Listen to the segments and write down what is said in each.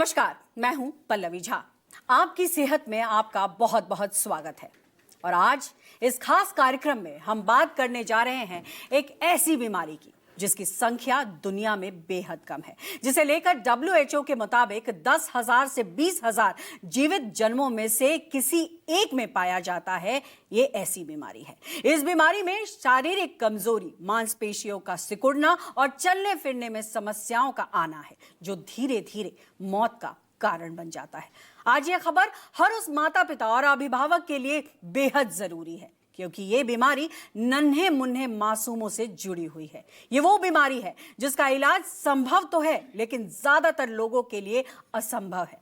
नमस्कार, मैं हूं पल्लवी झा। आपकी सेहत में आपका बहुत बहुत स्वागत है। और आज इस खास कार्यक्रम में हम बात करने जा रहे हैं एक ऐसी बीमारी की जिसकी संख्या दुनिया में बेहद कम है, जिसे लेकर WHO के मुताबिक 10,000 से 20,000 जीवित जन्मों में से किसी एक में पाया जाता है। ये ऐसी बीमारी है। इस बीमारी में शारीरिक कमजोरी, मांसपेशियों का सिकुड़ना और चलने फिरने में समस्याओं का आना है, जो धीरे धीरे मौत का कारण बन जाता है। आज ये खबर हर उस माता पिता और अभिभावक के लिए बेहद जरूरी है, क्योंकि ये बीमारी नन्हे मुन्ने मासूमों से जुड़ी हुई है। ये वो बीमारी है जिसका इलाज संभव तो है, लेकिन ज्यादातर लोगों के लिए असंभव है।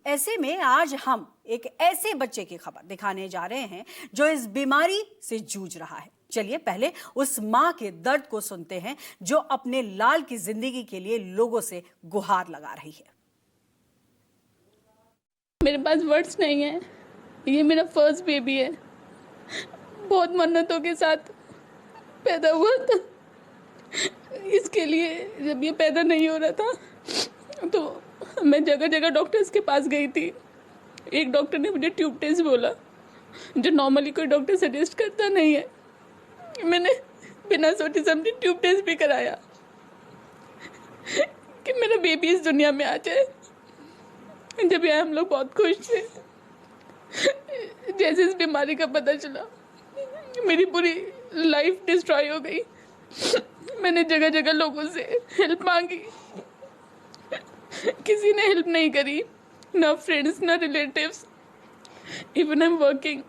ऐसे में आज हम एक ऐसे बच्चे की खबर दिखाने जा रहे हैं जो इस बीमारी से जूझ रहा है। चलिए पहले उस माँ के दर्द को सुनते हैं जो अपने लाल की जिंदगी के लिए लोगों से गुहार लगा रही है। मेरे पास वर्ड्स नहीं है। ये मेरा फर्स्ट बेबी है। बहुत मन्नतों के साथ पैदा हुआ था। इसके लिए जब ये पैदा नहीं हो रहा था तो मैं जगह जगह डॉक्टर्स के पास गई थी। एक डॉक्टर ने मुझे ट्यूब टेस्ट बोला, जो नॉर्मली कोई डॉक्टर सजेस्ट करता नहीं है। मैंने बिना सोचे समझे ट्यूब टेस्ट भी कराया कि मेरा बेबी इस दुनिया में आ जाए। जब यहाँ हम लोग बहुत खुश थे। जैसे इस बीमारी का पता चला, मेरी पूरी लाइफ डिस्ट्रॉय हो गई। मैंने जगह जगह लोगों से हेल्प मांगी, किसी ने हेल्प नहीं करी, ना फ्रेंड्स ना relatives. Even I am working,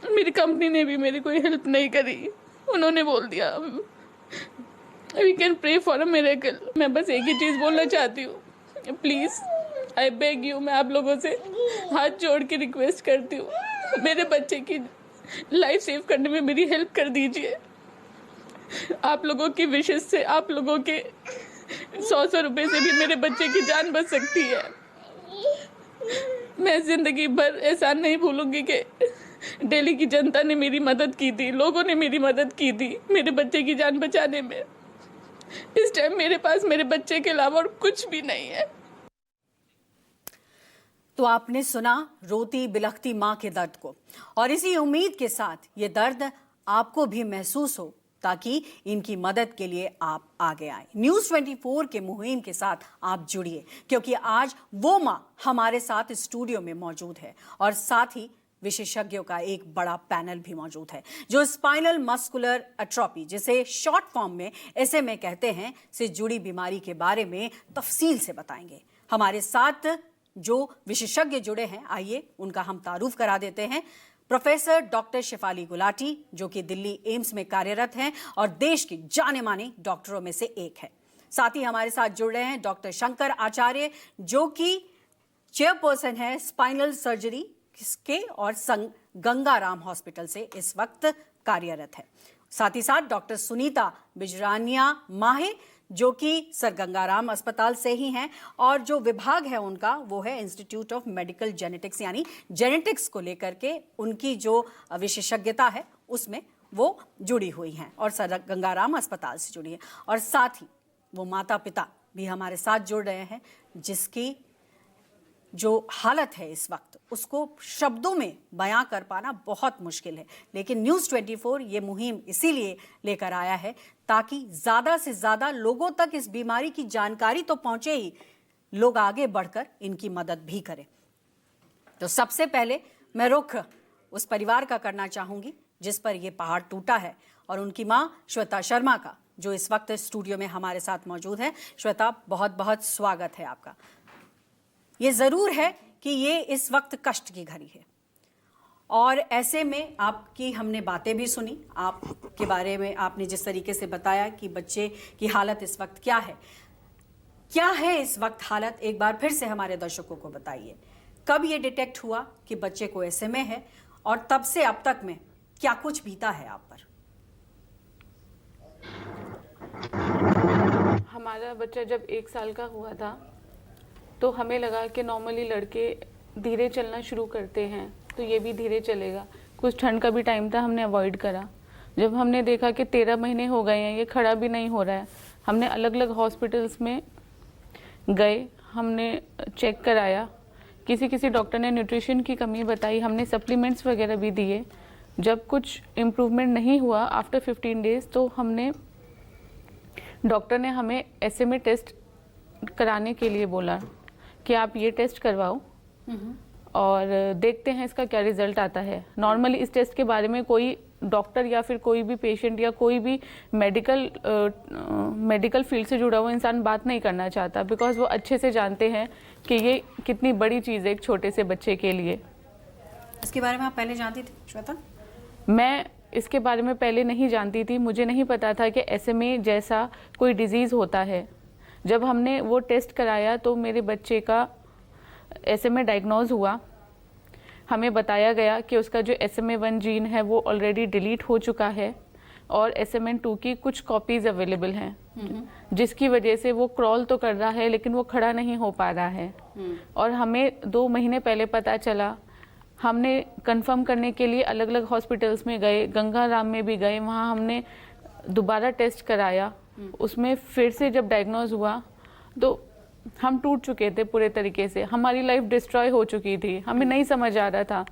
मेरी कंपनी ने भी मेरी कोई हेल्प नहीं करी। उन्होंने बोल दिया we can pray for a miracle. मैं बस एक ही चीज़ बोलना चाहती हूँ, प्लीज़ आई बेग यू, मैं आप लोगों से हाथ जोड़ के रिक्वेस्ट करती हूँ, मेरे बच्चे की लाइफ सेव करने में मेरी हेल्प कर दीजिए। आप लोगों की विशेष से, आप लोगों के 100 रुपए से भी मेरे बच्चे की जान बच सकती है। मैं जिंदगी भर एहसान नहीं भूलूंगी कि दिल्ली की जनता ने मेरी मदद की थी, लोगों ने मेरी मदद की थी मेरे बच्चे की जान बचाने में। इस टाइम मेरे पास मेरे बच्चे के अलावा और कुछ भी नहीं है। तो आपने सुना रोती बिलखती मां के दर्द को, और इसी उम्मीद के साथ ये दर्द आपको भी महसूस हो ताकि इनकी मदद के लिए आप आगे आए। न्यूज़ 24 के मुहिम के साथ आप जुड़िए, क्योंकि आज वो मां हमारे साथ स्टूडियो में मौजूद है और साथ ही विशेषज्ञों का एक बड़ा पैनल भी मौजूद है जो स्पाइनल मस्कुलर एट्रोफी, जिसे शॉर्ट फॉर्म में SMA कहते हैं, से जुड़ी बीमारी के बारे में तफसील से बताएंगे। हमारे साथ जो विशेषज्ञ जुड़े हैं, आइए उनका हम तारुफ करा देते हैं। प्रोफेसर डॉक्टर शेफाली गुलाटी, जो कि दिल्ली एम्स में कार्यरत हैं और देश की जाने माने डॉक्टरों में से एक है। साथ ही हमारे साथ जुड़ रहे हैं डॉक्टर शंकर आचार्य, जो कि चेयरपर्सन है स्पाइनल सर्जरी के और गंगाराम हॉस्पिटल से इस वक्त कार्यरत है। साथ ही साथ डॉक्टर सुनीता बिजरानिया माहे, जो कि सर गंगाराम अस्पताल से ही हैं, और जो विभाग है उनका वो है इंस्टीट्यूट ऑफ मेडिकल जेनेटिक्स, यानी जेनेटिक्स को लेकर के उनकी जो विशेषज्ञता है उसमें वो जुड़ी हुई हैं और सर गंगाराम अस्पताल से जुड़ी है। और साथ ही वो माता पिता भी हमारे साथ जुड़ रहे हैं, जिसकी जो हालत है इस वक्त उसको शब्दों में बयां कर पाना बहुत मुश्किल है। लेकिन न्यूज़ 24 ये मुहिम इसीलिए लेकर आया है ताकि ज़्यादा से ज़्यादा लोगों तक इस बीमारी की जानकारी तो पहुंचे ही, लोग आगे बढ़कर इनकी मदद भी करें। तो सबसे पहले मैं रुख उस परिवार का करना चाहूँगी जिस पर यह पहाड़ टूटा है, और उनकी माँ श्वेता शर्मा का, जो इस वक्त स्टूडियो में हमारे साथ मौजूद है। श्वेता, बहुत बहुत स्वागत है आपका। ये ज़रूर है कि ये इस वक्त कष्ट की घड़ी है, और ऐसे में आपकी हमने बातें भी सुनी, आपके बारे में आपने जिस तरीके से बताया कि बच्चे की हालत इस वक्त क्या है इस वक्त हालत, एक बार फिर से हमारे दर्शकों को बताइए। कब ये डिटेक्ट हुआ कि बच्चे को SMA है, और तब से अब तक में क्या कुछ बीता है आप पर? हमारा बच्चा जब 1 साल का हुआ था तो हमें लगा कि नॉर्मली लड़के धीरे चलना शुरू करते हैं तो ये भी धीरे चलेगा। कुछ ठंड का भी टाइम था, हमने अवॉइड करा। जब हमने देखा कि 13 महीने हो गए हैं, ये खड़ा भी नहीं हो रहा है, हमने अलग अलग हॉस्पिटल्स में गए, हमने चेक कराया, किसी किसी डॉक्टर ने न्यूट्रिशन की कमी बताई, हमने सप्लीमेंट्स वगैरह भी दिए। जब कुछ इम्प्रूवमेंट नहीं हुआ आफ्टर 15 डेज़, तो हमने डॉक्टर ने हमें SMA टेस्ट कराने के लिए बोला कि आप ये टेस्ट करवाओ और देखते हैं इसका क्या रिजल्ट आता है। नॉर्मली इस टेस्ट के बारे में कोई डॉक्टर या फिर कोई भी पेशेंट या कोई भी मेडिकल फील्ड से जुड़ा हुआ इंसान बात नहीं करना चाहता, बिकॉज वो अच्छे से जानते हैं कि ये कितनी बड़ी चीज़ है एक छोटे से बच्चे के लिए। इसके बारे में आप पहले जानती थी श्वेता? मैं इसके बारे में पहले नहीं जानती थी, मुझे नहीं पता था कि SMA जैसा कोई डिज़ीज़ होता है। जब हमने वो टेस्ट कराया तो मेरे बच्चे का SMA डायग्नोज हुआ। हमें बताया गया कि उसका जो SMA1 जीन है वो ऑलरेडी डिलीट हो चुका है और SMN2 की कुछ कॉपीज़ अवेलेबल हैं, जिसकी वजह से वो क्रॉल तो कर रहा है लेकिन वो खड़ा नहीं हो पा रहा है। और हमें 2 महीने पहले पता चला। हमने कंफर्म करने के लिए अलग अलग हॉस्पिटल्स में गए, गंगाराम में भी गए, वहाँ हमने दोबारा टेस्ट कराया। उसमें फिर से जब डायग्नोज हुआ तो हम टूट चुके थे पूरे तरीके से, हमारी लाइफ डिस्ट्रॉय हो चुकी थी। हमें नहीं समझ आ रहा था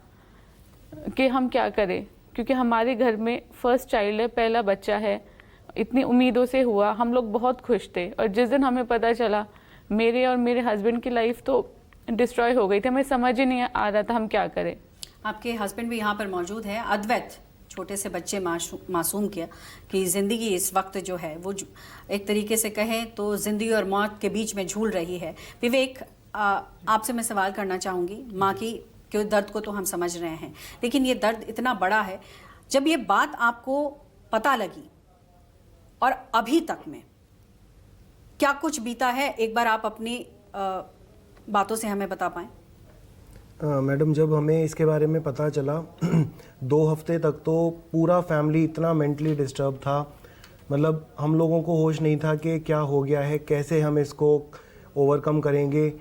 कि हम क्या करें, क्योंकि हमारे घर में फर्स्ट चाइल्ड है, पहला बच्चा है, इतनी उम्मीदों से हुआ, हम लोग बहुत खुश थे। और जिस दिन हमें पता चला, मेरे और मेरे हस्बैंड की लाइफ तो डिस्ट्रॉय हो गई थी। हमें समझ ही नहीं आ रहा था हम क्या करें। आपके हस्बैंड भी यहाँ पर मौजूद है। अद्वैत, छोटे से बच्चे मासूम किया कि ज़िंदगी इस वक्त जो है वो एक तरीके से कहें तो ज़िंदगी और मौत के बीच में झूल रही है। विवेक, आपसे मैं सवाल करना चाहूँगी। माँ की क्यों दर्द को तो हम समझ रहे हैं, लेकिन ये दर्द इतना बड़ा है। जब ये बात आपको पता लगी और अभी तक में क्या कुछ बीता है, एक बार आप अपनी बातों से हमें बता पाएं। मैडम, जब हमें इसके बारे में पता चला 2 हफ्ते तक तो पूरा फैमिली इतना मेंटली डिस्टर्ब था। मतलब हम लोगों को होश नहीं था कि क्या हो गया है, कैसे हम इसको ओवरकम करेंगे।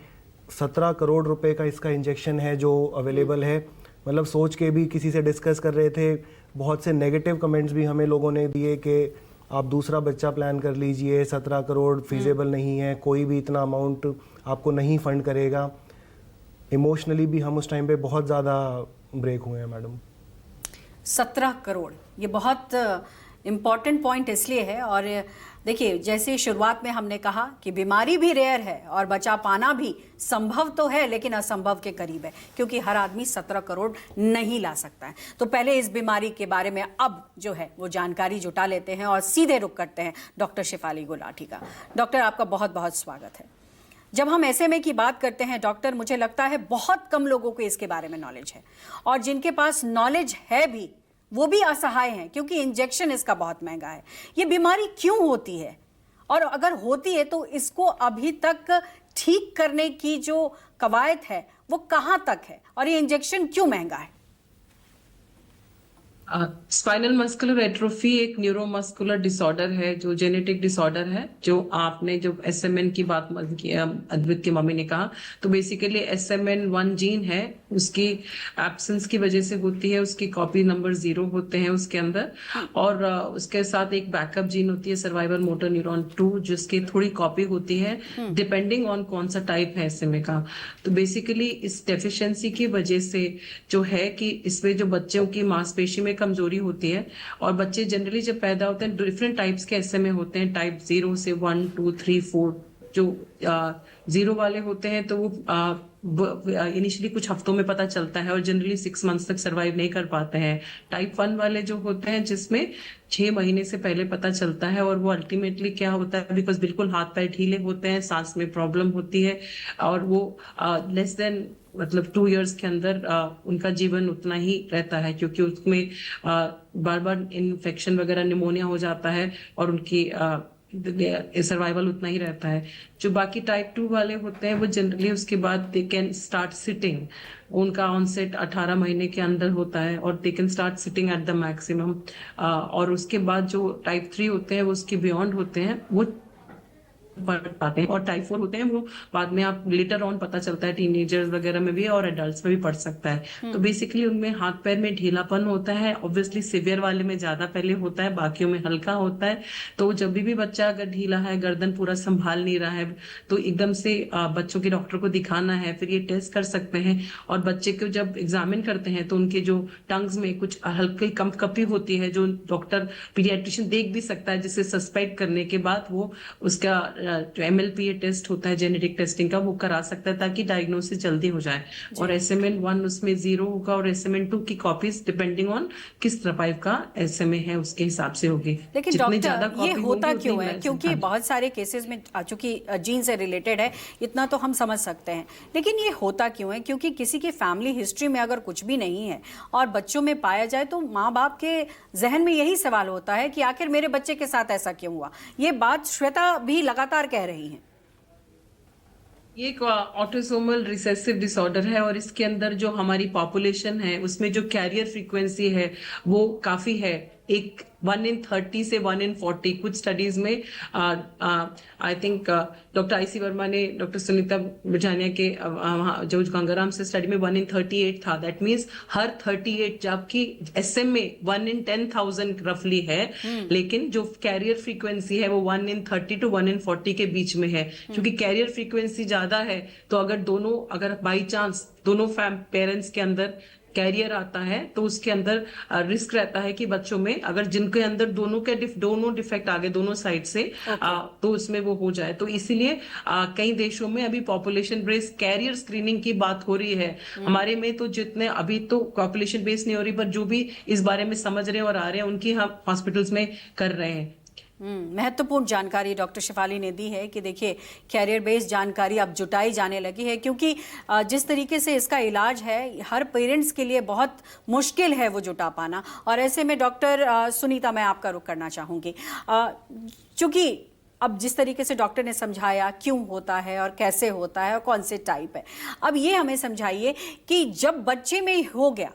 17 करोड़ रुपए का इसका इंजेक्शन है जो अवेलेबल है। मतलब सोच के भी किसी से डिस्कस कर रहे थे, बहुत से नेगेटिव कमेंट्स भी हमें लोगों ने दिए कि आप दूसरा बच्चा प्लान कर लीजिए, 17 करोड़ फीजेबल नहीं है, कोई भी इतना अमाउंट आपको नहीं फंड करेगा। इमोशनली भी हम उस टाइम पे बहुत ज़्यादा ब्रेक हुए हैं मैडम। 17 करोड़, ये बहुत इम्पॉर्टेंट पॉइंट इसलिए है। और देखिए, जैसे शुरुआत में हमने कहा कि बीमारी भी रेयर है और बचा पाना भी संभव तो है, लेकिन असंभव के करीब है, क्योंकि हर आदमी 17 करोड़ नहीं ला सकता है। तो पहले इस बीमारी के बारे में अब जो है वो जानकारी जुटा लेते हैं और सीधे रुख करते हैं डॉक्टर शेफाली गुलाटी का। डॉक्टर, आपका बहुत बहुत स्वागत है। जब हम SMA की बात करते हैं डॉक्टर, मुझे लगता है बहुत कम लोगों को इसके बारे में नॉलेज है, और जिनके पास नॉलेज है भी वो भी असहाय हैं, क्योंकि इंजेक्शन इसका बहुत महंगा है। ये बीमारी क्यों होती है, और अगर होती है तो इसको अभी तक ठीक करने की जो कवायद है वो कहाँ तक है, और ये इंजेक्शन क्यों महंगा है? स्पाइनल मस्कुलर एट्रोफी एक न्यूरोमस्कुलर डिसऑर्डर है, जो जेनेटिक डिसऑर्डर है। जो आपने जब SMN की बात की, अद्वैत की मम्मी ने कहा, तो बेसिकली SMN1 जीन है, उसकी एब्सेंस की वजह से होती है। उसकी कॉपी नंबर 0 होते हैं उसके अंदर, और उसके साथ एक बैकअप जीन होती है सर्वाइवल मोटर न्यूरॉन 2, जिसकी थोड़ी कॉपी होती है डिपेंडिंग ऑन कौन सा टाइप है SMA का। तो बेसिकली इस डेफिशिएंसी की वजह से जो है कि इसमें जो बच्चों की मांसपेशी में कमजोरी होती है, और बच्चे जनरली जब पैदा होते हैं डिफरेंट टाइप्स के SMA होते हैं, टाइप 0 से 1 2 3 4। जो 0 वाले होते हैं तो वो इनिशियली कुछ हफ्तों में पता चलता है और जनरली 6 मंथ्स तक सरवाइव नहीं कर पाते हैं। टाइप 1 वाले जो होते हैं जिसमें 6 महीने से पहले पता चलता है, और वो अल्टीमेटली क्या होता है, बिकॉज बिल्कुल हाथ पैर ढीले होते हैं, सांस में प्रॉब्लम होती है, और वो लेस देन मतलब 2 इयर्स के अंदर उनका जीवन उतना ही रहता है, क्योंकि उसमें बार बार इन्फेक्शन वगैरह निमोनिया हो जाता है और उनकी सर्वाइवल उतना ही रहता है। जो बाकी टाइप 2 वाले होते हैं वो जनरली उसके बाद दे कैन स्टार्ट सिटिंग, उनका ऑनसेट 18 महीने के अंदर होता है, और they can start sitting at the maximum. और उसके बाद जो टाइप 3 होते हैं वो उसके बियॉन्ड होते हैं, वो पढ़ पाते हैं, और टाइप 4 होते हैं वो बाद में आप लेटर ऑन पता चलता है टीनेजर्स वगैरह में भी और एडल्ट्स में भी पड़ सकता है। तो बेसिकली उनमें हाथ पैर में ढीलापन होता है, ऑब्वियसली सिवियर वाले में ज्यादा पहले होता है, बाकियों में हल्का होता है। तो जब भी बच्चा अगर ढीला है, गर्दन पूरा संभाल नहीं रहा है, तो एकदम से बच्चों के डॉक्टर को दिखाना है, फिर ये टेस्ट कर सकते हैं। और बच्चे को जब एग्जामिन करते हैं तो उनके जो टंग्स में कुछ हल्की कंपकपी होती है, जो डॉक्टर पीडियाट्रिशियन देख भी सकता है, जिसे सस्पेक्ट करने के बाद वो उसका जो MLPA टेस्ट होता है जेनेटिक टेस्टिंग का, वो करा सकता है ताकि डायग्नोसिस जल्दी हो जाए। और SMN1 उसमें 0 होगा और SMN2 की कॉपीज डिपेंडिंग ऑन किस टाइप का SMA है उसके हिसाब से होगी। लेकिन जितनी डॉक्टर ज्यादा ये copy होता होगी, उतनी क्यों है? medicine- क्योंकि हाँ। बहुत सारे केसेस में चूंकि जीन से रिलेटेड है, इतना तो हम समझ सकते हैं, लेकिन ये होता क्यों है? क्योंकि किसी की फैमिली हिस्ट्री में अगर कुछ भी नहीं है और बच्चों में पाया जाए तो माँ बाप के जहन में यही सवाल होता है कि आखिर मेरे बच्चे के साथ ऐसा क्यों हुआ। ये बात श्वेता भी लगातार कह रही हैं। ये एक ऑटोसोमल रिसेसिव डिसऑर्डर है, और इसके अंदर जो हमारी पॉपुलेशन है उसमें जो कैरियर फ्रीक्वेंसी है वो काफी है। एक 1 in 30 से 1 in 40 कुछ स्टडीज में I think doctor IC Verma ने डॉक्टर सुनीता बिजानिया के जो गंगाराम से स्टडी में 1 in 38 था। दैट मीन्स हर 38, जबकि SMA 1 in 10,000 रफली है, लेकिन जो कैरियर फ्रीक्वेंसी है वो 1 in 30 to 1 in 40 के बीच में है। क्योंकि कैरियर फ्रीक्वेंसी ज्यादा है तो अगर बाई चांस दोनों पेरेंट्स के अंदर कैरियर आता है तो उसके अंदर रिस्क रहता है कि बच्चों में अगर जिनके अंदर दोनों डिफेक्ट आ गए दोनों साइड से तो उसमें वो हो जाए। तो इसीलिए कई देशों में अभी पॉपुलेशन बेस्ड कैरियर स्क्रीनिंग की बात हो रही है। हमारे में तो जितने अभी तो पॉपुलेशन बेस्ड नहीं हो रही, पर जो भी इस बारे में समझ रहे हैं और आ रहे हैं उनकी हम हॉस्पिटल्स में कर रहे हैं। महत्वपूर्ण जानकारी डॉक्टर शिफाली ने दी है कि देखिए कैरियर बेस्ड जानकारी अब जुटाई जाने लगी है, क्योंकि जिस तरीके से इसका इलाज है हर पेरेंट्स के लिए बहुत मुश्किल है वो जुटा पाना। और ऐसे में डॉक्टर सुनीता, मैं आपका रुख करना चाहूँगी, चूँकि अब जिस तरीके से डॉक्टर ने समझाया क्यों होता है और कैसे होता है और कौन से टाइप है, अब ये हमें समझाइए कि जब बच्चे में हो गया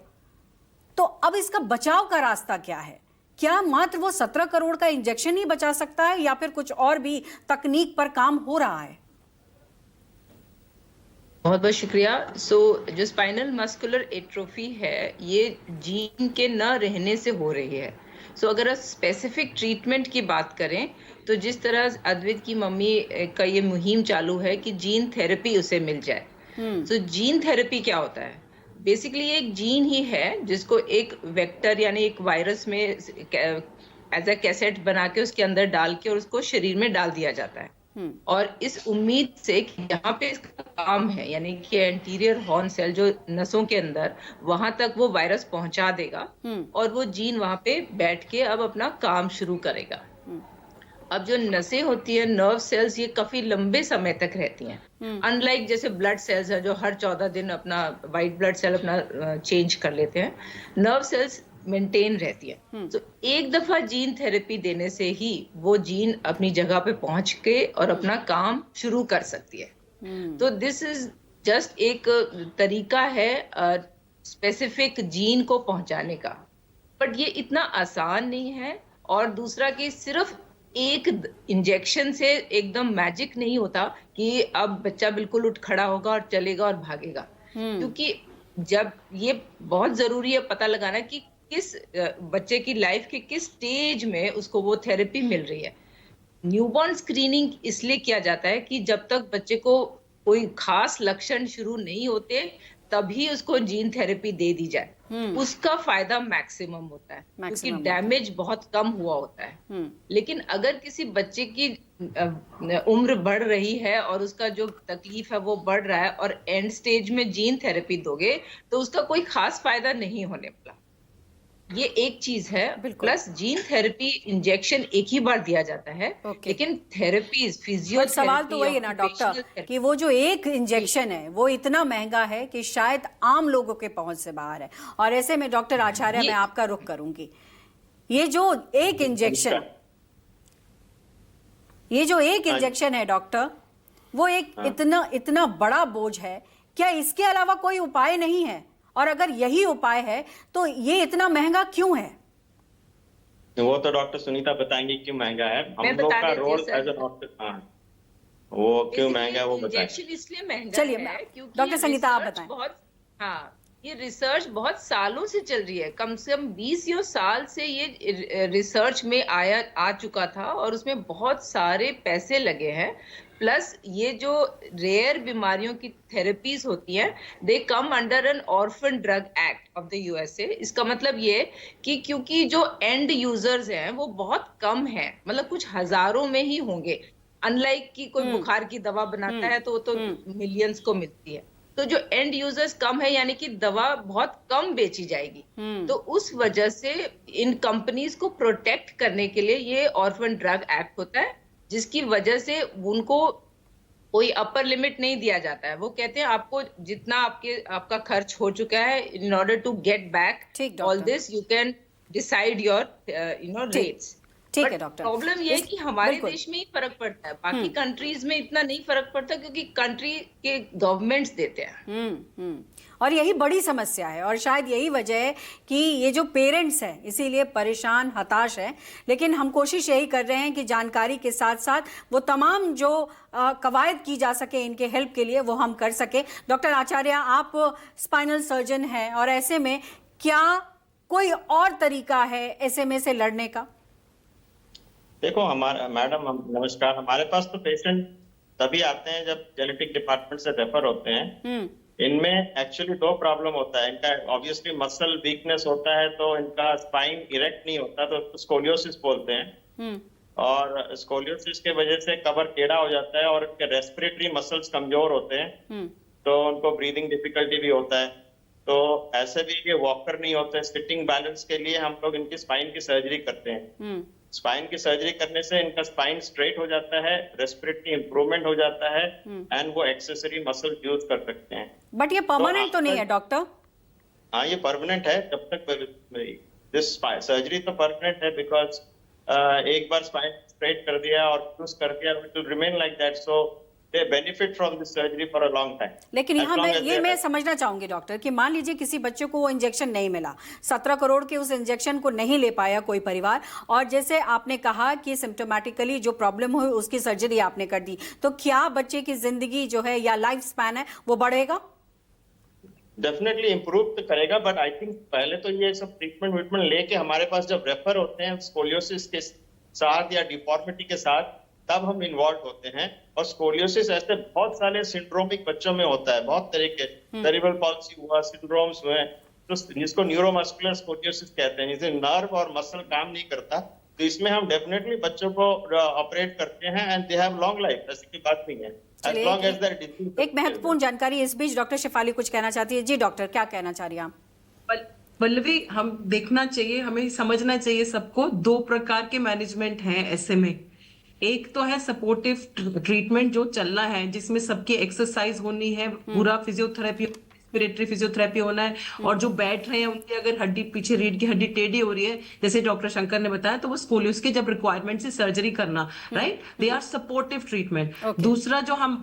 तो अब इसका बचाव का रास्ता क्या है? क्या मात्र वो 17 करोड़ का इंजेक्शन ही बचा सकता है या फिर कुछ और भी तकनीक पर काम हो रहा है? बहुत बहुत शुक्रिया। जो स्पाइनल मस्कुलर एट्रोफी है ये जीन के न रहने से हो रही है। अगर स्पेसिफिक ट्रीटमेंट की बात करें तो जिस तरह अद्वित की मम्मी का ये मुहिम चालू है कि जीन थेरेपी उसे मिल जाए। जीन थेरेपी क्या होता है? बेसिकली एक जीन ही है जिसको एक वेक्टर यानी एक वायरस में एज अ कैसेट बना के उसके अंदर डाल के और उसको शरीर में डाल दिया जाता है। और इस उम्मीद से कि यहाँ पे इसका काम है यानी कि एंटीरियर हॉर्न सेल जो नसों के अंदर वहां तक वो वायरस पहुंचा देगा और वो जीन वहां पे बैठ के अब अपना काम शुरू करेगा। अब जो नसें होती है, नर्व सेल्स, ये काफी लंबे समय तक रहती हैं। अनलाइक जैसे ब्लड सेल्स है जो हर 14 दिन अपना वाइट ब्लड सेल अपना चेंज कर लेते हैं, नर्व सेल्स मेंटेन रहती है। तो एक दफा जीन थेरेपी देने से ही वो जीन अपनी जगह पे पहुंच के और अपना काम शुरू कर सकती है। तो दिस इज जस्ट एक तरीका है स्पेसिफिक जीन को पहुंचाने का, बट ये इतना आसान नहीं है। और दूसरा कि सिर्फ एक इंजेक्शन से एकदम मैजिक नहीं होता कि अब बच्चा बिल्कुल उठ खड़ा होगा और चलेगा और भागेगा। क्योंकि जब ये बहुत जरूरी है पता लगाना कि किस बच्चे की लाइफ के किस स्टेज में उसको वो थेरेपी मिल रही है। न्यूबॉर्न स्क्रीनिंग इसलिए किया जाता है कि जब तक बच्चे को कोई खास लक्षण शुरू नहीं होते तभी उसको जीन थेरेपी दे दी जाए, उसका फायदा मैक्सिमम होता है क्योंकि डैमेज बहुत कम हुआ होता है। लेकिन अगर किसी बच्चे की उम्र बढ़ रही है और उसका जो तकलीफ है वो बढ़ रहा है और एंड स्टेज में जीन थेरेपी दोगे तो उसका कोई खास फायदा नहीं होने वाला। ये एक चीज है। प्लस जीन थेरेपी इंजेक्शन एक ही बार दिया जाता है, लेकिन थेरेपीज फिजियोथेरेपी, सवाल तो वही है ना डॉक्टर कि वो जो एक इंजेक्शन है वो इतना महंगा है कि शायद आम लोगों के पहुंच से बाहर है। और ऐसे में डॉक्टर आचार्य मैं आपका रुख करूंगी, ये जो एक इंजेक्शन है डॉक्टर, वो एक इतना बड़ा बोझ है, क्या इसके अलावा कोई उपाय नहीं है? और अगर यही उपाय है तो ये इतना महंगा क्यों है? वो तो डॉक्टर सुनीता बताएंगी क्यों महंगा है। हम लोग का रोल एज अ डॉक्टर, वो क्यों महंगा है वो बताएं। इंजेक्शन इसलिए महंगा चलिए, है क्योंकि डॉक्टर ये संगीता, आप रिसर्च बताएं। बहुत, हाँ, ये रिसर्च बहुत सालों से चल रही है, कम से कम 20 या साल से ये रिसर्च में आ चुका था और उसमें बहुत सारे पैसे लगे हैं। प्लस ये जो रेयर बीमारियों की थेरेपीज होती हैं, they come under an orphan drug act of the USA. इसका मतलब ये कि क्योंकि जो एंड यूजर्स हैं वो बहुत कम हैं, मतलब कुछ हजारों में ही होंगे, अनलाइक कि कोई बुखार की दवा बनाता है तो वो तो मिलियंस को मिलती है। तो जो एंड यूजर्स कम है, यानी कि दवा बहुत कम बेची जाएगी, तो उस वजह से इन कंपनीज को प्रोटेक्ट करने के लिए ये ऑर्फन ड्रग एक्ट होता है, जिसकी वजह से उनको कोई अपर लिमिट नहीं दिया जाता है। वो कहते हैं आपको जितना आपका खर्च हो चुका है, in order to get back ठीक, all doctor. This you can decide your rates. ठीक है डॉक्टर। प्रॉब्लम ये है कि हमारे बिल्कुल। देश में ही फर्क पड़ता है, बाकी कंट्रीज में इतना नहीं फर्क पड़ता क्योंकि कंट्री के गवर्नमेंट्स देते हैं। और यही बड़ी समस्या है और शायद यही वजह है कि ये जो पेरेंट्स हैं इसीलिए परेशान, हताश हैं। लेकिन हम कोशिश यही कर रहे हैं कि जानकारी के साथ साथ वो तमाम जो कवायद की जा सके इनके हेल्प के लिए वो हम कर सके। डॉक्टर आचार्य, आप स्पाइनल सर्जन हैं और ऐसे में क्या कोई और तरीका है SMA से लड़ने का? देखो मैडम नमस्कार, हमारे पास तो पेशेंट तभी आते हैं जब जेनेटिक डिपार्टमेंट से रेफर होते हैं। इनमें एक्चुअली दो प्रॉब्लम होता है। इनका ऑब्वियसली मसल वीकनेस होता है, तो इनका स्पाइन इरेक्ट नहीं होता, तो स्कोलियोसिस बोलते हैं। और स्कोलियोसिस के वजह से कवर टेढ़ा हो जाता है और इनके रेस्पिरेटरी मसल्स कमजोर होते हैं, तो उनको ब्रीदिंग डिफिकल्टी भी होता है। तो ऐसे भी ये वॉकर नहीं होते। सिटिंग बैलेंस के लिए हम लोग इनकी स्पाइन की सर्जरी करते हैं। स्पाइन की सर्जरी करने से इनका स्पाइन स्ट्रेट हो जाता है, रेस्पिरेटरी इंप्रूवमेंट हो जाता है एंड वो एक्सेसरी मसल यूज कर सकते हैं। बट ये परमानेंट तो नहीं है डॉक्टर? हाँ, ये परमानेंट है। जब तक दिस सर्जरी तो परमानेंट है, बिकॉज एक बार स्पाइन स्ट्रेट कर दिया और यूज कर दिया, it will remain like that, so they benefit from this surgery for a long time. लेकिन यहाँ मैं समझना चाहूंगी डॉक्टर कि मान लीजिए किसी बच्चे को वो इंजेक्शन नहीं मिला, 17 करोड़ के उस इंजेक्शन को नहीं ले पाया कोई परिवार, और जैसे आपने कहा कि सिम्टोमेटिकली जो प्रॉब्लम हुई उसकी सर्जरी आपने कर दी, तो क्या बच्चे की जिंदगी जो है या लाइफ स्पैन है वो बढ़ेगा? डेफिनेटली इम्प्रूव तो करेगा, बट आई थिंक पहले तो ये सब ट्रीटमेंट लेके हमारे पास जब रेफर होते हैं स्कोलियोसिस के साथ या डिफॉर्मिटी के साथ, तब हम इन्वॉल्व होते हैं। और स्कोलियोसिस ऐसे बहुत सारे सिंड्रोमिक बच्चों में होता है, बहुत तरह के सेरिब्रल पॉल्सी हुआ, सिंड्रोम्स हुए, तो जिसको न्यूरोमस्कुलर स्कोलियोसिस कहते हैं, जिसे नर्व और मसल काम नहीं करता, तो इसमें हम डेफिनेटली बच्चों को ऑपरेट करते हैं and they have long life, ऐसी की बात नहीं है। As long as their disease एक महत्वपूर्ण जानकारी इस बीच डॉक्टर शिफाली कुछ कहना चाहती है। जी डॉक्टर, क्या कहना चाह रही हैं आप? पल्लवी, हम देखना चाहिए, हमें समझना चाहिए सबको, दो प्रकार के मैनेजमेंट हैं SMA। एक तो है सपोर्टिव ट्रीटमेंट जो चलना है, जिसमें सबकी एक्सरसाइज होनी है, पूरा फिजियोथेरेपी, रेस्पिरेटरी फिजियोथेरेपी होना है, और जो बैठ रहे हैं उनकी अगर हड्डी, पीछे रीढ़ की हड्डी टेढ़ी हो रही है, जैसे डॉक्टर शंकर ने बताया, तो वो स्कोलियोसिस की जब रिक्वायरमेंट से सर्जरी करना, right, they are supportive treatment. दूसरा जो हम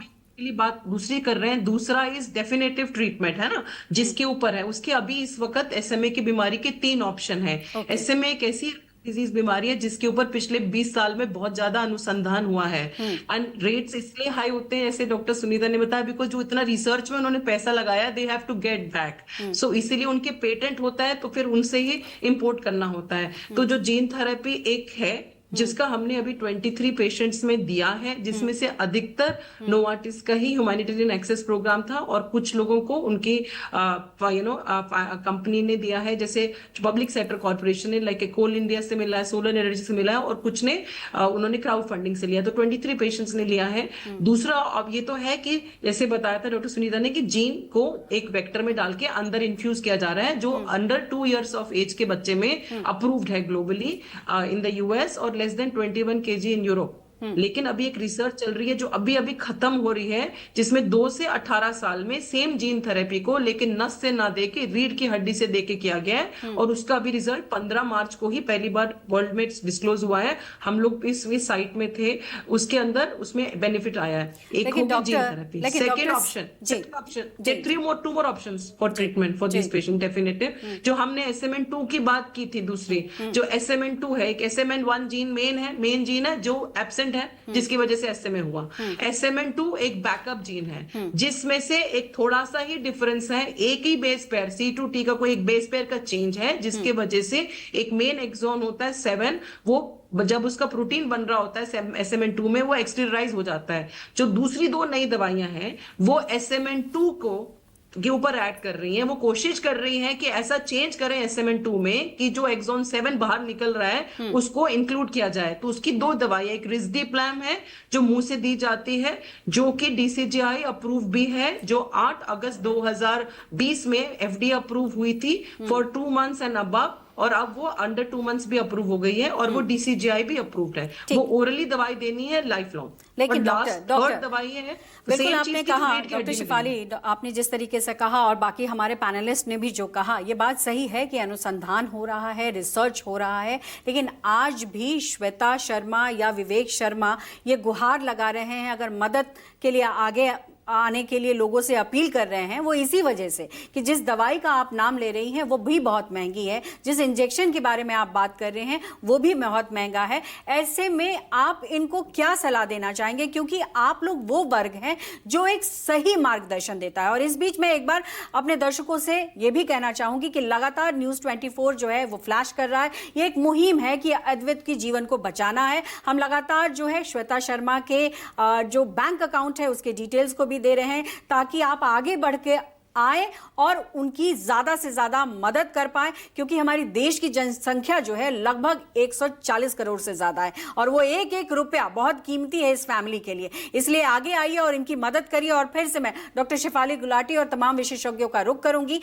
बात दूसरी कर रहे हैं, दूसरा इज डेफिनेटिव ट्रीटमेंट, है ना, जिसके ऊपर है, उसके अभी इस वक्त SMA की बीमारी के 3 ऑप्शन है। SMA एक ऐसी डिजीज बीमारी है जिसके ऊपर पिछले 20 साल में बहुत ज्यादा अनुसंधान हुआ है, एंड रेट्स इसलिए हाई होते हैं, जैसे डॉक्टर सुनीता ने बताया, बिकॉज जो इतना रिसर्च में उन्होंने पैसा लगाया, they have to get back, so इसीलिए उनके पेटेंट होता है, तो फिर उनसे ही इंपोर्ट करना होता है। तो जो जीन थेरेपी एक है जिसका हमने अभी 23 पेशेंट्स में दिया है, जिसमें से अधिकतर नोवार्टिस का ही ह्यूमैनिटेरियन एक्सेस प्रोग्राम था, और कुछ लोगों को उनकी कंपनी ने दिया है, जैसे पब्लिक सेक्टर कॉर्पोरेशन ने, लाइक कोल इंडिया से मिला है, सोलर एनर्जी से मिला है, और कुछ ने उन्होंने क्राउड फंडिंग से लिया, तो 23 पेशेंट्स ने लिया है। दूसरा अब ये तो है कि जैसे बताया था डॉक्टर सुनीता ने कि जीन को एक वेक्टर में डाल के अंदर इन्फ्यूज किया जा रहा है, जो अंडर 2 years ऑफ एज के बच्चे में अप्रूव्ड है ग्लोबली इन द US, और less than 21 kg in Europe। लेकिन अभी एक रिसर्च चल रही है जो अभी अभी खत्म हो रही है, जिसमें 2 से 18 साल में सेम जीन थेरेपी को लेकिन नस से ना देके रीढ़ की हड्डी से देके किया गया है, और उसका अभी रिजल्ट 15 मार्च को ही पहली बार वर्ल्ड में डिस्क्लोज हुआ है। हम लोग इस साइट में थे, उसके अंदर उसमें बेनिफिट आया है। एक हो गया gene therapy, second option, two more options for treatment for this patient definitive. जो हमने SMN2 की बात की थी, दूसरी जो SMN2 है, एक SMN1 जीन मेन जीन है जो एब्सेंट पेशेंट है जिसकी वजह से SMA हुआ। SMN2 एक बैकअप जीन है जिसमें से एक थोड़ा सा ही डिफरेंस है, एक ही बेस पेयर C2T का कोई एक बेस पेयर का चेंज है जिसके वजह से एक मेन एक्सॉन होता है 7, वो जब उसका प्रोटीन बन रहा होता है SMN2 में वो एक्सटेरिलाइज हो जाता है। जो दूसरी 2 नई दवाइयां हैं वो SMN2 को के ऊपर ऐड कर रही हैं, वो कोशिश कर रही हैं कि ऐसा चेंज करें SMN2 में कि जो एक्सॉन 7 बाहर निकल रहा है उसको इंक्लूड किया जाए। तो उसकी 2 दवाइयां, एक रिस्डिप्लैम है जो मुंह से दी जाती है जो कि DCGI अप्रूव भी है, जो 8 अगस्त 2020 में FDA अप्रूव हुई थी फॉर 2 मंथ्स एंड अबव, और अब वो अंडर 2 मंथ्स भी अप्रूव हो गई है और वो DCGI भी अप्रूव्ड है। वो ओरली दवाई देनी है लाइफ लॉन्ग। लेकिन डॉक्टर दवाई है बिल्कुल आपने कहा, डॉक्टर शिफाली आपने जिस तरीके से कहा और बाकी हमारे पैनलिस्ट ने भी जो कहा, ये बात सही है कि अनुसंधान हो रहा है, रिसर्च हो रहा है, लेकिन आज भी श्वेता शर्मा या विवेक शर्मा ये गुहार लगा रहे हैं, अगर मदद के लिए आगे आने के लिए लोगों से अपील कर रहे हैं, वो इसी वजह से कि जिस दवाई का आप नाम ले रही हैं वो भी बहुत महंगी है, जिस इंजेक्शन के बारे में आप बात कर रहे हैं वो भी बहुत महंगा है। ऐसे में आप इनको क्या सलाह देना चाहेंगे, क्योंकि आप लोग वो वर्ग हैं जो एक सही मार्गदर्शन देता है। और इस बीच में एक बार अपने दर्शकों से ये भी कहना चाहूंगी कि लगातार न्यूज़ 24 जो है वो फ्लैश कर रहा है, ये एक मुहिम है कि अद्वित की जीवन को बचाना है। हम लगातार जो है श्वेता शर्मा के जो बैंक अकाउंट है उसके डिटेल्स को भी दे रहे हैं ताकि आप आगे बढ़ के आए और उनकी ज्यादा से ज्यादा मदद कर पाए, क्योंकि हमारी देश की जनसंख्या जो है लगभग 140 करोड़ से ज्यादा है और वो एक एक रुपया बहुत कीमती है इस फैमिली के लिए। इसलिए आगे आइए और इनकी मदद करिए। और फिर से मैं डॉक्टर शिफाली गुलाटी और तमाम विशेषज्ञों का रुख करूंगी।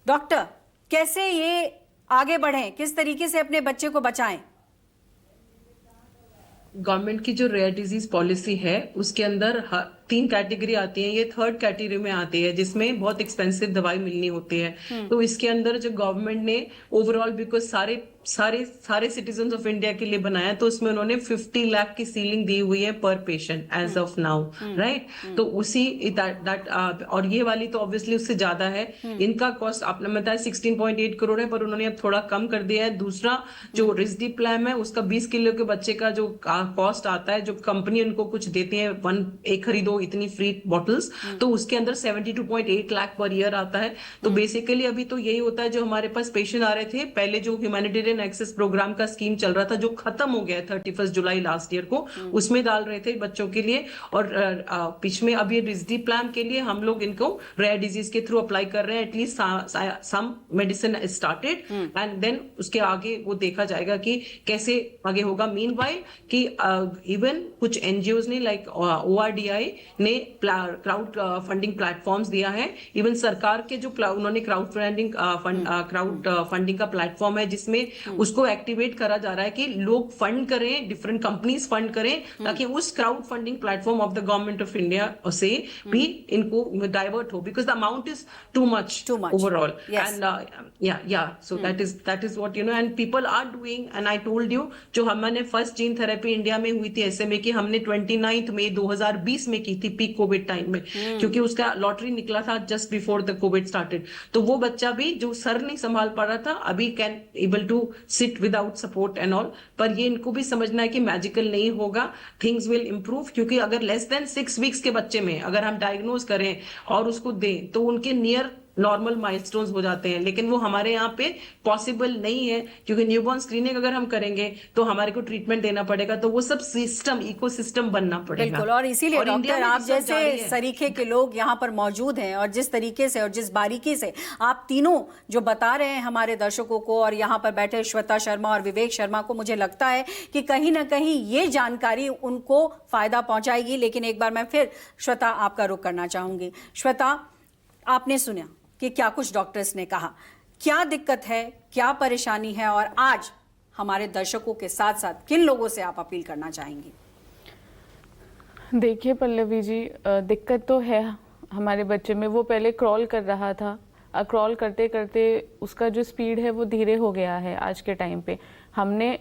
डॉक्टर, कैसे ये आगे बढ़ें, किस तरीके से अपने बच्चे को बचाएं? गवर्नमेंट की जो रेयर डिजीज पॉलिसी है उसके अंदर 3 कैटेगरी आती है, ये 3rd कैटेगरी में आती है जिसमें बहुत एक्सपेंसिव दवाई मिलनी होती है। तो इसके अंदर जो गवर्नमेंट ने ओवरऑल बिकॉज सारे सिटीजन ऑफ इंडिया के लिए बनाया, तो उसमें उन्होंने 50 लाख की सीलिंग दी हुई है पर patient as of now, right. तो उसी दैट और ये वाली तो ऑब्वियसली उससे ज्यादा है। इनका कॉस्ट आपने बताया 16.8 करोड़ है, पर उन्होंने अब थोड़ा कम कर दिया है। दूसरा जो रिस्डिप्लैम है उसका 20 किलो के बच्चे का जो कॉस्ट आता है, जो कंपनी उनको कुछ देती है, एक खरीदो इतनी फ्री बॉटल्स, तो उसके अंदर 72.8 लाख पर ईयर आता है। तो बेसिकली अभी तो यही होता है, जो हमारे पास पेशेंट आ रहे थे पहले, जो ह्यूमैनिटेरियन एक्सेस प्रोग्राम का स्कीम चल रहा था जो खत्म हो गया है 31 जुलाई लास्ट ईयर को, उसमें डाल रहे थे बच्चों के लिए। और बीच में अब ये रिस्डिप्लैम के लिए हम लोग इनको रेयर डिजीज के थ्रू अप्लाई कर रहे हैं। At least some medicine started and then उसके आगे वो देखा जाएगा कि कैसे आगे होगा। मीनवाइल कि इवन कुछ एनजीओज ने लाइक ORDI ने क्राउड फंडिंग प्लेटफॉर्म्स दिया है। इवन सरकार के जो उन्होंने क्राउड फंडिंग का प्लेटफॉर्म है जिसमें उसको एक्टिवेट करा जा रहा है कि लोग फंड करें, डिफरेंट कंपनीज फंड करें, ताकि उस crowd funding platform of the government of India से भी इनको डाइवर्ट हो, because the amount is too much overall. And so that is what and people are doing. And I told you, जो हमने first gene therapy India में हुई थी SMA की, हमने 29 मई 2020 में की थी, पीक कोविड टाइम में, क्योंकि उसका लॉटरी निकला था just before the Covid started. तो वो बच्चा भी जो सर नहीं संभाल पा रहा था अभी can able to sit without support and all. पर ये इनको भी समझना है कि मैजिकल नहीं होगा, थिंग्स विल इंप्रूव। क्योंकि अगर लेस देन 6 वीक्स के बच्चे में अगर हम डायग्नोज करें और उसको दें तो उनके नियर नॉर्मल माइलस्टोन्स हो जाते हैं, लेकिन वो हमारे यहाँ पे पॉसिबल नहीं है, क्योंकि न्यूबॉर्न स्क्रीनिंग अगर हम करेंगे तो हमारे को ट्रीटमेंट देना पड़ेगा, तो वो सब सिस्टम इकोसिस्टम बनना पड़ेगा। बिल्कुल, और इसीलिए डॉक्टर आप जैसे सरीखे के लोग यहाँ पर मौजूद हैं और जिस तरीके से और जिस बारीकी से आप तीनों जो बता रहे हैं हमारे दर्शकों को और यहाँ पर बैठे श्वेता शर्मा और विवेक शर्मा को, मुझे लगता है कि कहीं ना कहीं ये जानकारी उनको फायदा पहुंचाएगी। लेकिन एक बार मैं फिर श्वेता आपका रुख करना चाहूंगी। श्वेता, आपने सुना कि क्या कुछ डॉक्टर्स ने कहा, क्या दिक्कत है, क्या परेशानी है, और आज हमारे दर्शकों के साथ साथ किन लोगों से आप अपील करना चाहेंगी? देखिए पल्लवी जी, दिक्कत तो है हमारे बच्चे में। वो पहले क्रॉल कर रहा था, क्रॉल करते करते उसका जो स्पीड है वो धीरे हो गया है आज के टाइम पे। हमने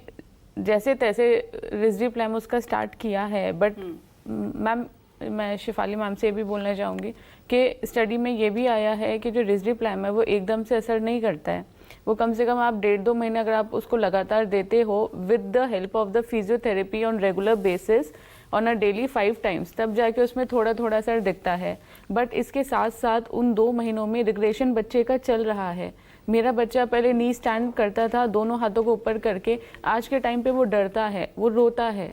जैसे तैसे रिस्डिप्लैम उसका स्टार्ट किया है, बट मैम मैं शिफाली मैम से भी बोलना चाहूँगी कि स्टडी में ये भी आया है कि जो रिस्डिप्लैम है वो एकदम से असर नहीं करता है। वो कम से कम आप 1.5-2 महीने अगर आप उसको लगातार देते हो with the help of the physiotherapy on regular basis on a daily 5 times, तब जाके उसमें थोड़ा थोड़ा असर दिखता है। बट इसके साथ साथ उन 2 महीनों में रिग्रेशन बच्चे का चल रहा है। मेरा बच्चा पहले नी स्टैंड करता था दोनों हाथों को ऊपर करके, आज के टाइम पे वो डरता है, वो रोता है,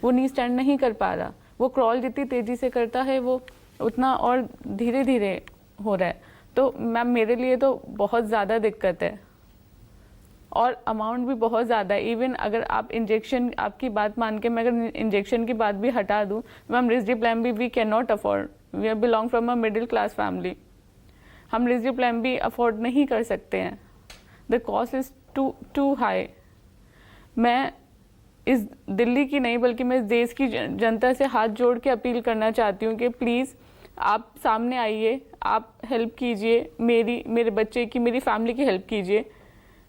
वो नी स्टैंड नहीं कर पा रहा। वो क्रॉल जितनी तेज़ी से करता है वो उतना और धीरे धीरे हो रहा है। तो मैम मेरे लिए तो बहुत ज़्यादा दिक्कत है और अमाउंट भी बहुत ज़्यादा है। इवन अगर आप इंजेक्शन, आपकी बात मान के मैं अगर इंजेक्शन की बात भी हटा दूँ, मैम रिस्डिप्लैम्बी we can not afford, we are belong from a middle class family, हम रिस्डिप्लैम्बी अफोर्ड नहीं कर सकते हैं, the cost is too high. मैं इस दिल्ली की नहीं बल्कि मैं इस देश की जनता से हाथ जोड़ के अपील करना चाहती हूँ कि प्लीज़ आप सामने आइए, आप हेल्प कीजिए, मेरे बच्चे की, मेरी फैमिली की हेल्प कीजिए।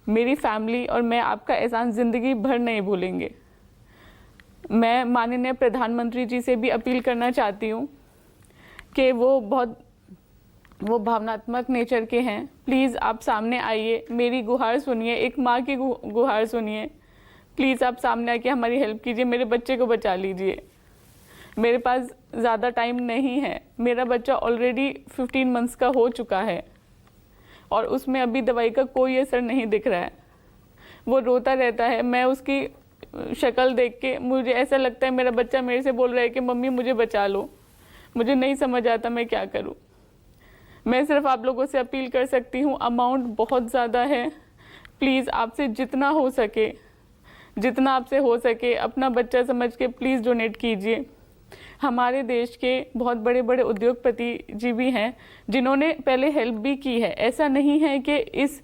मेरी फैमिली और मैं आपका एहसान ज़िंदगी भर नहीं भूलेंगे। मैं माननीय प्रधानमंत्री जी से भी अपील करना चाहती हूँ कि वो भावनात्मक नेचर के हैं, प्लीज़ आप सामने आइए, मेरी गुहार सुनिए, एक माँ की गुहार सुनिए, प्लीज़ आप सामने आके हमारी हेल्प कीजिए, मेरे बच्चे को बचा लीजिए। मेरे पास ज़्यादा टाइम नहीं है, मेरा बच्चा ऑलरेडी 15 मंथ्स का हो चुका है और उसमें अभी दवाई का कोई असर नहीं दिख रहा है, वो रोता रहता है। मैं उसकी शक्ल देख के मुझे ऐसा लगता है मेरा बच्चा मेरे से बोल रहा है कि मम्मी मुझे बचा लो, मुझे नहीं समझ आता मैं क्या करूं। मैं सिर्फ आप लोगों से अपील कर सकती हूं, अमाउंट बहुत ज़्यादा है, प्लीज़ आपसे जितना आपसे हो सके अपना बच्चा समझ के प्लीज़ डोनेट कीजिए। हमारे देश के बहुत बड़े बड़े उद्योगपति जी भी हैं जिन्होंने पहले हेल्प भी की है। ऐसा नहीं है कि इस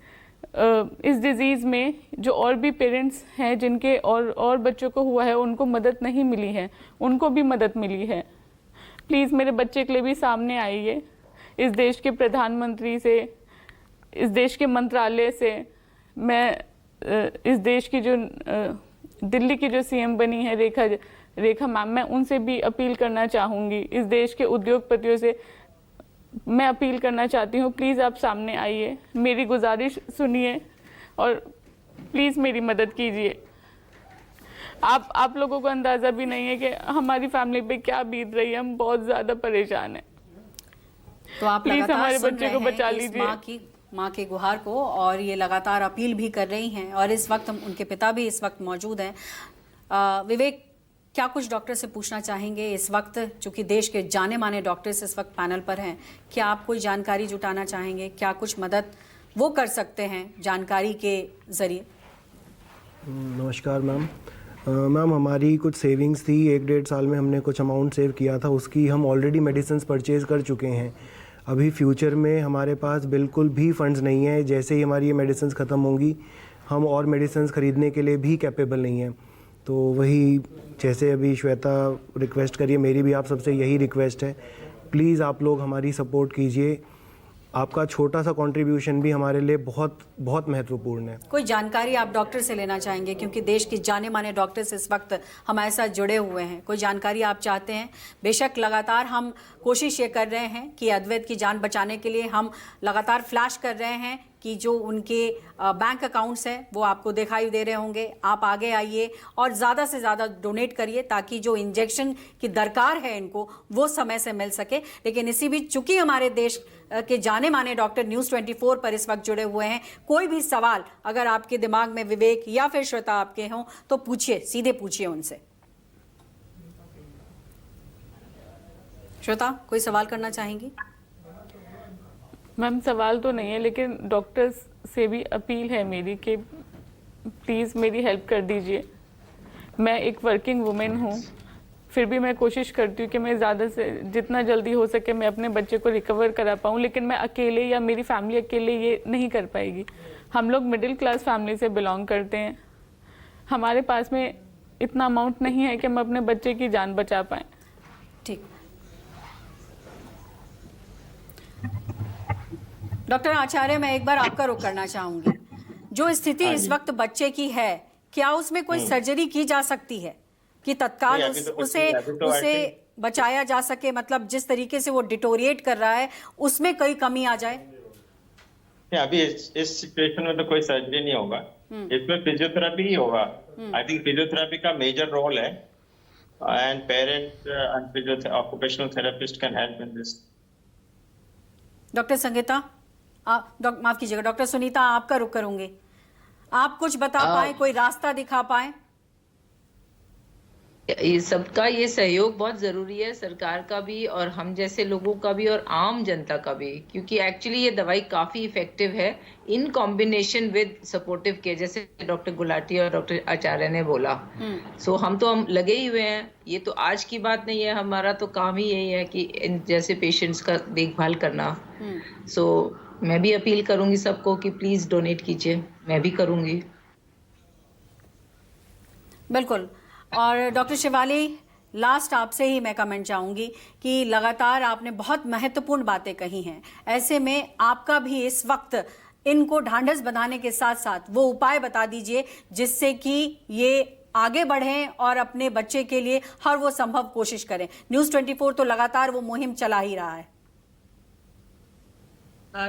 डिज़ीज़ में जो और भी पेरेंट्स हैं जिनके और बच्चों को हुआ है उनको मदद नहीं मिली है, उनको भी मदद मिली है। प्लीज़ मेरे बच्चे के लिए भी सामने आइए। इस देश के प्रधानमंत्री से, इस देश के मंत्रालय से, मैं इस देश की जो दिल्ली की जो सीएम बनी है रेखा मैम, मैं उनसे भी अपील करना चाहूँगी। इस देश के उद्योगपतियों से मैं अपील करना चाहती हूँ, प्लीज़ आप सामने आइए, मेरी गुजारिश सुनिए और प्लीज़ मेरी मदद कीजिए। आप लोगों को अंदाज़ा भी नहीं है कि हमारी फैमिली पे क्या बीत रही है, हम बहुत ज़्यादा परेशान हैं। तो आप प्लीज़ लगातार हमारे सुन बच्चे रहे को हैं बचा इस लीजिए। माँ की गुहार को, और ये लगातार अपील भी कर रही हैं और इस वक्त उनके पिता भी इस वक्त मौजूद हैं। विवेक, क्या कुछ डॉक्टर से पूछना चाहेंगे इस वक्त, चूंकि देश के जाने माने डॉक्टर्स इस वक्त पैनल पर हैं, क्या आप कोई जानकारी जुटाना चाहेंगे? क्या कुछ मदद वो कर सकते हैं जानकारी के जरिए? नमस्कार मैम। मैम हमारी कुछ सेविंग्स थी, 1-1.5 साल में हमने कुछ अमाउंट सेव किया था, उसकी हम ऑलरेडी मेडिसिन परचेज़ कर चुके हैं। अभी फ्यूचर में हमारे पास बिल्कुल भी फंड्स नहीं है। जैसे ही हमारी ये मेडिसिन ख़त्म होंगी हम और मेडिसिन ख़रीदने के लिए भी कैपेबल नहीं है। तो वही जैसे अभी श्वेता रिक्वेस्ट करिए, मेरी भी आप सबसे यही रिक्वेस्ट है, प्लीज़ आप लोग हमारी सपोर्ट कीजिए। आपका छोटा सा कंट्रीब्यूशन भी हमारे लिए बहुत बहुत महत्वपूर्ण है। कोई जानकारी आप डॉक्टर से लेना चाहेंगे, क्योंकि देश के जाने माने डॉक्टर्स इस वक्त हमारे साथ जुड़े हुए हैं, कोई जानकारी आप चाहते हैं? बेशक लगातार हम कोशिश ये कर रहे हैं कि अद्वैत की जान बचाने के लिए हम लगातार फ्लैश कर रहे हैं कि जो उनके बैंक अकाउंट्स हैं वो आपको दिखाई दे रहे होंगे। आप आगे आइए और ज़्यादा से ज़्यादा डोनेट करिए ताकि जो इंजेक्शन की दरकार है इनको वो समय से मिल सके। लेकिन इसी बीच चूंकि हमारे देश के जाने माने डॉक्टर न्यूज़ 24 पर इस वक्त जुड़े हुए हैं, कोई भी सवाल अगर आपके दिमाग में विवेक या फिर श्वेता आपके हों तो पूछिए, सीधे पूछिए उनसे। श्वेता, कोई सवाल करना चाहेंगी? मैम सवाल तो नहीं है, लेकिन डॉक्टर्स से भी अपील है मेरी कि प्लीज़ मेरी हेल्प कर दीजिए। मैं एक वर्किंग वुमेन हूँ, फिर भी मैं कोशिश करती हूँ कि मैं ज़्यादा से जितना जल्दी हो सके मैं अपने बच्चे को रिकवर करा पाऊँ, लेकिन मैं अकेले या मेरी फैमिली अकेले ये नहीं कर पाएगी। हम लोग मिडिल क्लास फैमिली से बिलोंग करते हैं, हमारे पास में इतना अमाउंट नहीं है कि हम अपने बच्चे की जान बचा पाएँ। ठीक। डॉक्टर आचार्य, मैं एक बार आपका रुख करना चाहूंगी। जो स्थिति इस वक्त बच्चे की है, क्या उसमें कोई सर्जरी की जा सकती है कि तत्काल उसे बचाया जा सके? मतलब जिस तरीके से वो डिटोरिएट कर रहा है उसमें कोई कमी आ जाए? नहीं, अभी इस सिचुएशन में तो कोई सर्जरी नहीं होगा, इसमें फिजियोथेरेपी ही होगा। आई थिंक फिजियोथेरेपी का मेजर रोल है, and parents and occupational therapist can help in this. Doctor Sangeeta, माफ कीजिएगा, डॉक्टर सुनीता आपका रुख करूंगी। आप कुछ बता पाए, कोई रास्ता दिखा पाए? ये सबका ये सहयोग बहुत जरूरी है, सरकार का भी और हम जैसे लोगों का भी और आम जनता का भी, क्योंकि एक्चुअली ये दवाई काफी इफेक्टिव है in combination with supportive care, जैसे डॉक्टर गुलाटी और डॉक्टर आचार्य ने बोला। सो हम लगे ही हुए हैं, ये तो आज की बात नहीं है, हमारा तो काम ही यही है कि इन जैसे पेशेंट्स का देखभाल करना। सो मैं भी अपील करूंगी सबको कि प्लीज डोनेट कीजिए, मैं भी करूंगी। बिल्कुल। और डॉक्टर शिवाली, लास्ट आपसे ही मैं कमेंट चाहूंगी कि लगातार आपने बहुत महत्वपूर्ण बातें कही हैं, ऐसे में आपका भी इस वक्त इनको ढांढस बंधाने के साथ साथ वो उपाय बता दीजिए जिससे कि ये आगे बढ़ें और अपने बच्चे के लिए हर वो संभव कोशिश करें। न्यूज़ 24 तो लगातार वो मुहिम चला ही रहा है।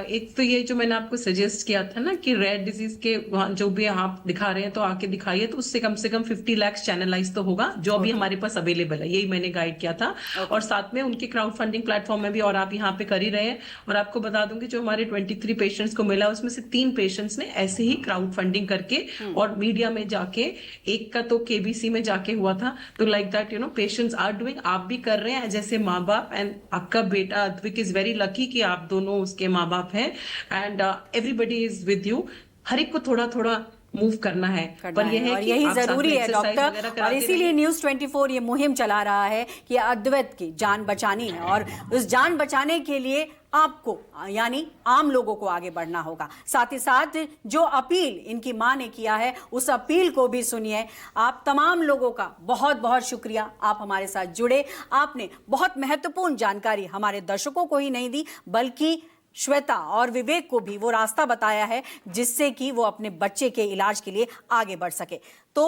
एक तो ये जो मैंने आपको सजेस्ट किया था ना कि रेयर डिजीज के वहाँ जो भी आप दिखा रहे हैं तो आके दिखाइए, तो उससे कम से कम 50 लाख चैनलाइज तो होगा, जो अभी हमारे पास अवेलेबल है, यही मैंने गाइड किया था। और साथ में उनके क्राउड फंडिंग प्लेटफॉर्म में भी, और आप यहाँ पे कर ही रहे हैं। और आपको बता दूंगी जो हमारे 23 पेशेंट्स को मिला उसमें से 3 पेशेंट्स ने ऐसे ही क्राउड फंडिंग करके और मीडिया में जाके, एक का तो केबीसी में जाके हुआ था। तो like that patients are doing, आप भी कर रहे हैं जैसे माँ बाप, एंड आपका बेटा अद्विक इज वेरी लकी कि आप दोनों उसके माँ बाप है, and everybody is with you. हर एक को थोड़ा थोड़ा मूव करना है, पर यह है और कि यही आप साथ जरूरी में है exercise वगैरह डॉक्टर। और कराते इसीलिए रहिए। न्यूज़ 24 ये मुहिम चला रहा है कि अद्वैत की जान बचानी है, और उस जान बचाने के लिए आपको यानी आम लोगों को आगे बढ़ना होगा। साथ ही साथ जो अपील इनकी मां ने किया है उस अपील को भी सुनिए। आप तमाम लोगों का बहुत बहुत शुक्रिया, आप हमारे साथ जुड़े। आपने बहुत महत्वपूर्ण जानकारी हमारे दर्शकों को ही नहीं दी बल्कि श्वेता और विवेक को भी वो रास्ता बताया है जिससे कि वो अपने बच्चे के इलाज के लिए आगे बढ़ सके। तो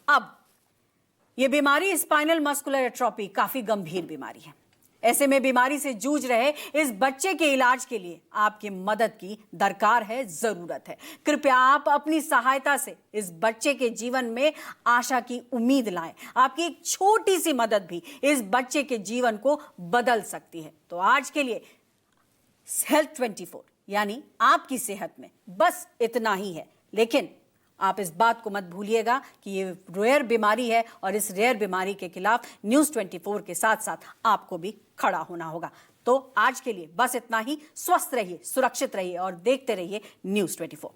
अब ये बीमारी स्पाइनल मस्कुलर एट्रोफी काफी गंभीर बीमारी है। ऐसे में बीमारी से जूझ रहे इस बच्चे के इलाज के लिए आपकी मदद की दरकार है, जरूरत है। कृपया आप अपनी सहायता से इस बच्चे के जीवन में आशा की उम्मीद लाएं। आपकी एक छोटी सी मदद भी इस बच्चे के जीवन को बदल सकती है। तो आज के लिए हेल्थ 24 यानी आपकी सेहत में बस इतना ही है, लेकिन आप इस बात को मत भूलिएगा कि ये रेयर बीमारी है और इस रेयर बीमारी के खिलाफ न्यूज़ 24 के साथ साथ आपको भी खड़ा होना होगा। तो आज के लिए बस इतना ही। स्वस्थ रहिए, सुरक्षित रहिए और देखते रहिए न्यूज़ 24।